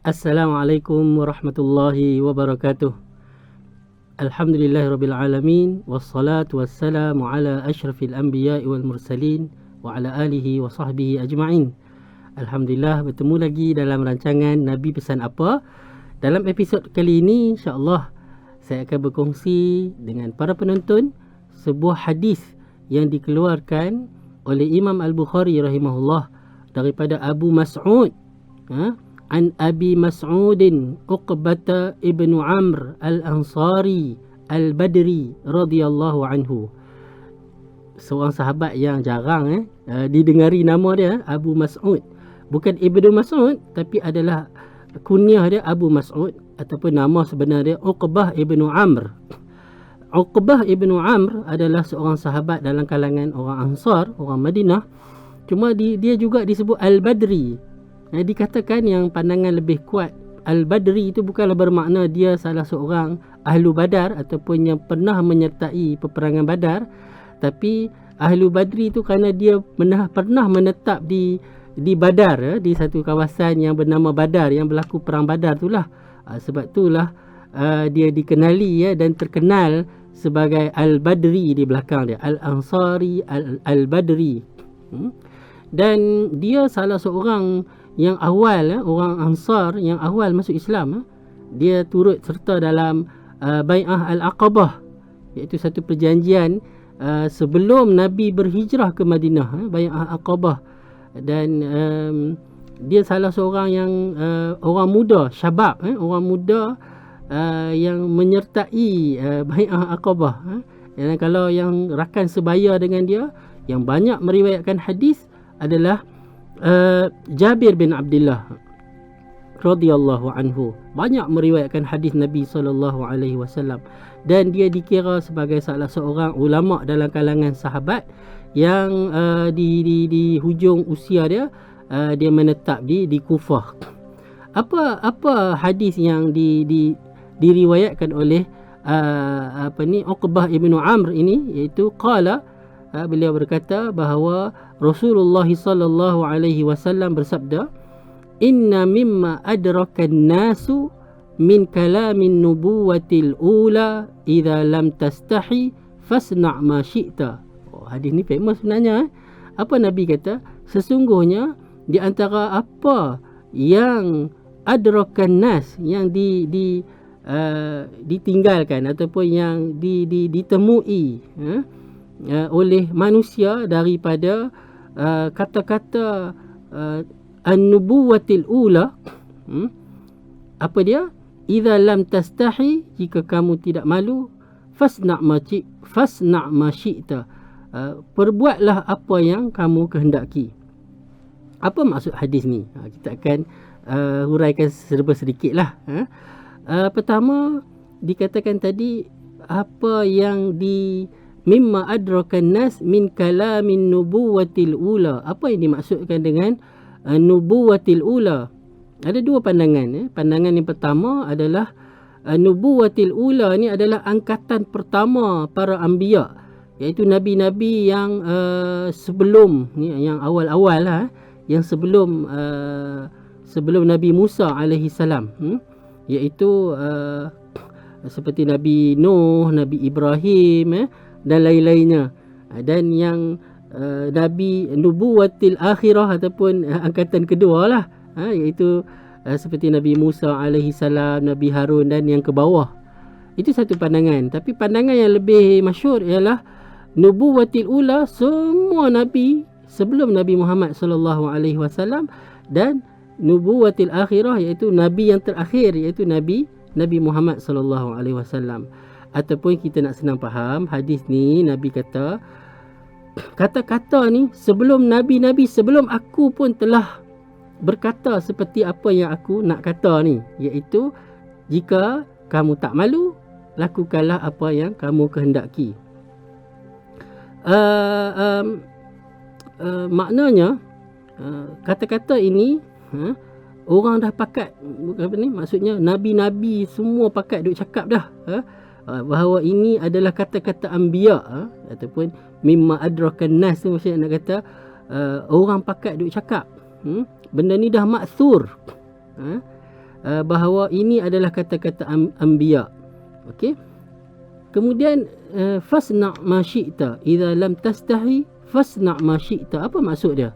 Assalamualaikum warahmatullahi wabarakatuh. Alhamdulillahirabbil alamin wassalatu wassalamu ala asyrafil anbiya'i wal mursalin wa ala alihi wa sahbihi ajma'in. Alhamdulillah bertemu lagi dalam rancangan Nabi Pesan Apa. Dalam episod kali ini insya-Allah saya akan berkongsi dengan para penonton sebuah hadis yang dikeluarkan oleh Imam Al-Bukhari rahimahullah daripada Abu Mas'ud. An Abi Mas'udin Uqbata ibn Amr Al-Ansari Al-Badri radhiyallahu anhu. Seorang sahabat yang jarang didengari nama dia, Abu Mas'ud. Bukan Ibnu Mas'ud, tapi adalah kunyah dia Abu Mas'ud, ataupun nama sebenar dia Uqbah ibn Amr. Uqbah ibn Amr adalah seorang sahabat dalam kalangan orang Ansar, orang Madinah. Cuma dia juga disebut Al-Badri. Dikatakan yang pandangan lebih kuat, Al-Badri itu bukanlah bermakna dia salah seorang Ahlu Badar ataupun yang pernah menyertai peperangan Badar, tapi Ahlu Badri itu kerana dia pernah menetap di Badar, di satu kawasan yang bernama Badar, yang berlaku perang Badar itulah. Sebab itulah dia dikenali dan terkenal sebagai Al-Badri di belakang dia, Al-Ansari, Al-Badri. Dan dia salah seorang yang awal, orang Ansar yang awal masuk Islam. Dia turut serta dalam Bai'ah Al-Aqabah, iaitu satu perjanjian sebelum Nabi berhijrah ke Madinah, Bai'ah Al-Aqabah. Dan dia salah seorang yang orang muda, syabab, orang muda yang menyertai Bai'ah Al-Aqabah. Dan kalau yang rakan sebaya dengan dia yang banyak meriwayatkan hadis adalah Jabir bin Abdullah radhiyallahu anhu. Banyak meriwayatkan hadis Nabi SAW, dan dia dikira sebagai salah seorang ulama dalam kalangan sahabat yang di hujung usia dia dia menetap di Kufah. Apa hadis yang diriwayatkan oleh Uqbah ibn Amr ini, iaitu beliau berkata bahawa Rasulullah sallallahu alaihi wasallam bersabda, "Inna mimma adrakan nasu min kalamin nubuwatil ula idza lam tastahi fasna' ma syi'ta." Hadis ni famous sebenarnya. Apa Nabi kata? Sesungguhnya di antara apa yang adrakan nas, yang ditinggalkan ataupun yang ditemui oleh manusia daripada kata-kata an-nubuwatil ula, apa dia? Idza lam tastahi, jika kamu tidak malu, fasna' ma syi'ta, perbuatlah apa yang kamu kehendaki. Apa maksud hadis ni? Kita akan huraikan serba sedikitlah. Pertama, dikatakan tadi apa yang mimma adrakan nas min kalamin nubuwatil ula. Apa yang dimaksudkan dengan nubuwatil ula? Ada dua pandangan. Pandangan yang pertama adalah nubuwatil ula ni adalah angkatan pertama para anbiya, iaitu nabi-nabi yang sebelum ni, yang awal-awal yang sebelum Nabi Musa alaihi salam, iaitu seperti Nabi Nuh, Nabi Ibrahim dan lain-lainnya. Dan yang Nabi Nubuwatil Akhirah ataupun angkatan kedua lah, iaitu seperti Nabi Musa alaihi salam, Nabi Harun dan yang ke bawah. Itu satu pandangan. Tapi pandangan yang lebih masyhur ialah Nubuwatil Ula, semua Nabi sebelum Nabi Muhammad sallallahu alaihi wasallam, dan Nubuwatil Akhirah, iaitu Nabi yang terakhir, iaitu Nabi Muhammad sallallahu alaihi wasallam. Ataupun kita nak senang faham hadis ni, Nabi kata kata-kata ni sebelum nabi-nabi sebelum aku pun telah berkata seperti apa yang aku nak kata ni, iaitu jika kamu tak malu, lakukanlah apa yang kamu kehendaki. Maknanya kata-kata ini orang dah pakat, maksudnya nabi-nabi semua pakat duk cakap dah, bahawa ini adalah kata-kata anbiya, ataupun mimma adrakan nas, maksudnya nak kata orang pakat duk cakap. Benda ni dah maksur. bahawa ini adalah kata-kata anbiya. Okey. Kemudian fasna' ma syi'ta idza lam tastahi fasna' ma syi'ta. Apa maksud dia?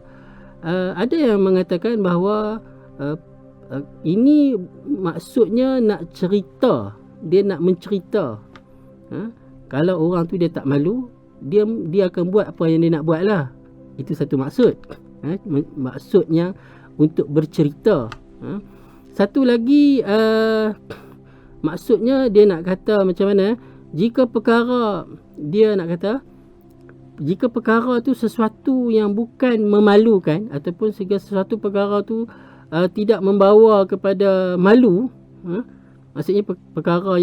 Ada yang mengatakan bahawa ini maksudnya nak cerita, dia nak mencerita. Kalau orang tu dia tak malu, dia akan buat apa yang dia nak buat lah. Itu satu maksud. Maksudnya untuk bercerita. Satu lagi maksudnya dia nak kata macam mana? Jika perkara tu sesuatu yang bukan memalukan, ataupun segala sesuatu perkara tu tidak membawa kepada malu, maksudnya perkara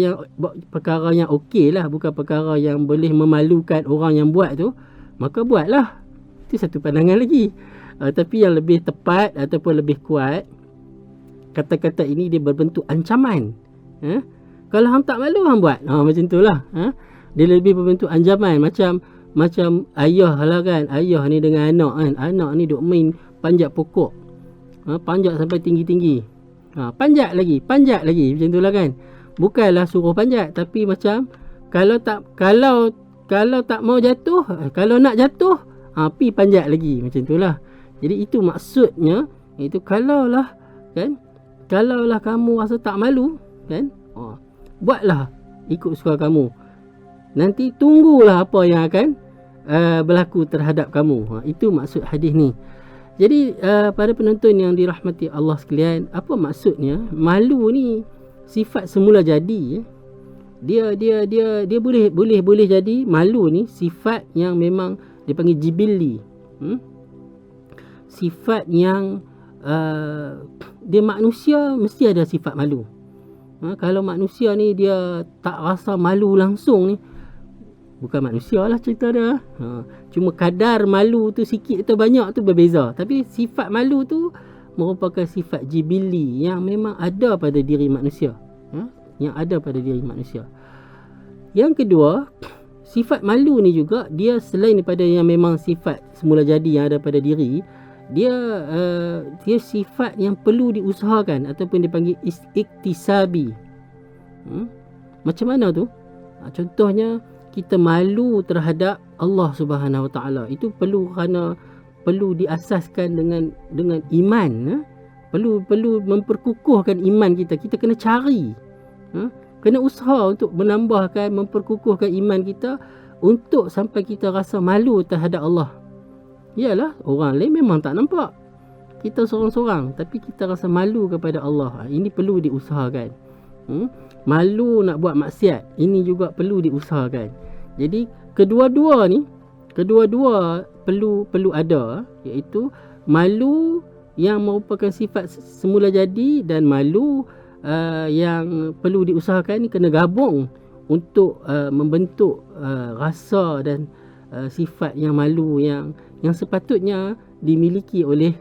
yang okey lah, bukan perkara yang boleh memalukan orang yang buat tu, maka buatlah. Itu satu pandangan lagi. Tapi yang lebih tepat ataupun lebih kuat, kata-kata ini dia berbentuk ancaman. Kalau hang tak malu, hang buat. Macam tu lah. Dia lebih berbentuk ancaman. Macam ayah lah kan. Ayah ni dengan anak kan. Anak ni duk main panjat pokok. Panjat sampai tinggi-tinggi. Panjat lagi. Macam tu lah kan. Bukanlah suruh panjat. Tapi macam kalau tak mau jatuh, kalau nak jatuh, pi panjat lagi. Macam tu lah. Jadi itu maksudnya. Itu kalaulah kamu rasa tak malu kan, buatlah ikut suka kamu. Nanti tunggulah apa yang akan berlaku terhadap kamu. Itu maksud hadis ni. Jadi para penonton yang dirahmati Allah sekalian, apa maksudnya? Malu ni sifat semula jadi. Dia boleh jadi malu ni sifat yang memang dipanggil jibilli. Sifat yang dia manusia mesti ada sifat malu. Kalau manusia ni dia tak rasa malu langsung ni, bukan manusia lah cerita dia. Cuma kadar malu tu sikit atau banyak tu berbeza. Tapi sifat malu tu merupakan sifat jibilli yang memang ada pada diri manusia. Yang kedua, sifat malu ni juga dia selain daripada yang memang sifat semula jadi yang ada pada diri, dia sifat yang perlu diusahakan ataupun dipanggil iktisabi. Macam mana tu? Contohnya kita malu terhadap Allah Subhanahu Wa Taala. Itu perlu diasaskan dengan iman. Perlu memperkukuhkan iman kita. Kita kena cari. Kena usaha untuk menambahkan, memperkukuhkan iman kita untuk sampai kita rasa malu terhadap Allah. Yalah, orang lain memang tak nampak. Kita seorang-seorang, tapi kita rasa malu kepada Allah. Ini perlu diusahakan. Malu nak buat maksiat, ini juga perlu diusahakan. Jadi kedua-dua perlu ada, iaitu malu yang merupakan sifat semula jadi dan malu yang perlu diusahakan ni kena gabung untuk membentuk rasa dan sifat yang malu yang sepatutnya dimiliki oleh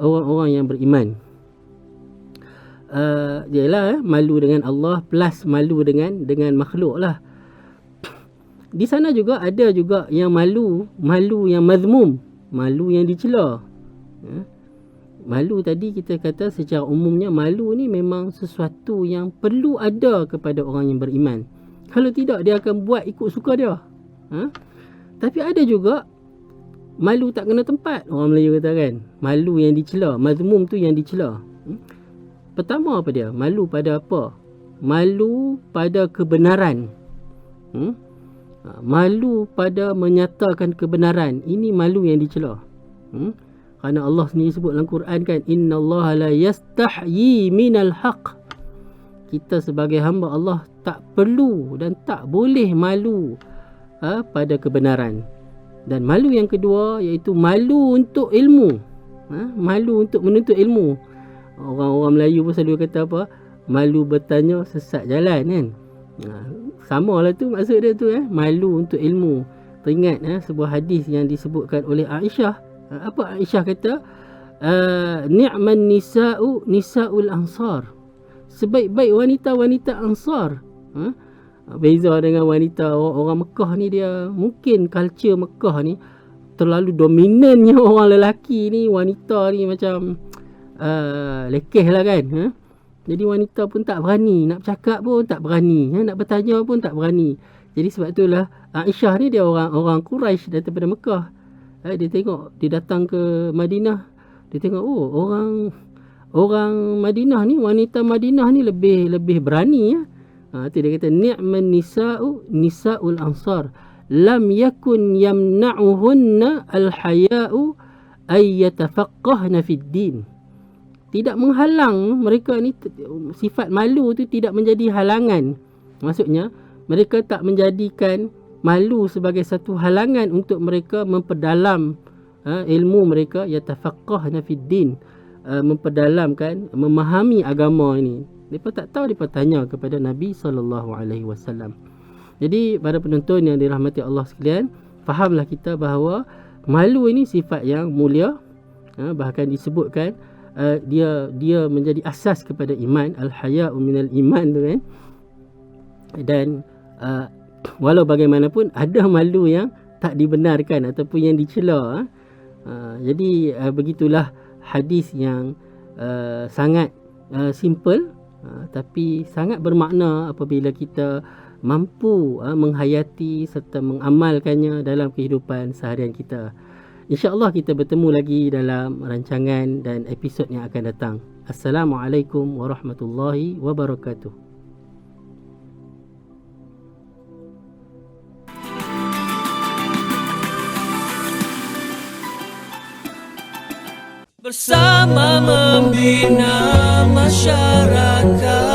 orang-orang yang beriman. Malu dengan Allah plus malu dengan makhluk lah. Di sana juga ada juga yang malu yang mazmum, malu yang dicela. Malu tadi kita kata secara umumnya malu ni memang sesuatu yang perlu ada kepada orang yang beriman. Kalau tidak, dia akan buat ikut suka dia. Tapi ada juga malu tak kena tempat, orang Melayu kata kan. Malu yang dicela, mazmum tu yang dicela. Pertama apa dia? Malu pada apa? Malu pada kebenaran. Malu pada menyatakan kebenaran. Ini malu yang dicela. Kerana Allah sendiri sebut dalam Quran kan, innallaha la yastahyi minal haqq. Kita sebagai hamba Allah tak perlu dan tak boleh malu pada kebenaran. Dan malu yang kedua iaitu malu untuk ilmu. Malu untuk menuntut ilmu. Orang-orang Melayu pun selalu kata apa? Malu bertanya sesat jalan kan. Sama lah tu maksud dia tu. Malu untuk ilmu. Teringat sebuah hadis yang disebutkan oleh Aisyah. Apa Aisyah kata? Ni'man nisa'ul ansar. Sebaik-baik wanita-wanita ansar. Beza dengan wanita orang Mekah ni, dia mungkin culture Mekah ni terlalu dominannya orang lelaki ni, wanita ni macam lekeh lah kan. Jadi wanita pun tak berani, nak bercakap pun tak berani, nak bertanya pun tak berani. Jadi sebab itulah Aisyah ni dia orang Quraisy daripada Mekah. Dia tengok, dia datang ke Madinah, dia tengok orang Madinah ni, wanita Madinah ni lebih berani ya. Tu dia kata ni'man nisaul ansar lam yakun yamna'uhunna al-haya'u ay yatafaqqahna fid din. Tidak menghalang mereka ni, sifat malu tu tidak menjadi halangan. Maksudnya mereka tak menjadikan malu sebagai satu halangan untuk mereka memperdalam ilmu mereka, yatafaqqahna fid din, memperdalamkan, memahami agama ini. Mereka tak tahu, mereka tanya kepada Nabi SAW. Jadi para penonton yang dirahmati Allah sekalian, fahamlah kita bahawa malu ini sifat yang mulia. Bahkan disebutkan dia menjadi asas kepada iman, al-haya'u minal iman tu kan. Dan walau bagaimanapun ada malu yang tak dibenarkan ataupun yang dicela. Jadi begitulah hadis yang sangat simple, tapi sangat bermakna apabila kita mampu menghayati serta mengamalkannya dalam kehidupan seharian kita. InsyaAllah kita bertemu lagi dalam rancangan dan episod yang akan datang. Assalamualaikum warahmatullahi wabarakatuh. Bersama membina masyarakat.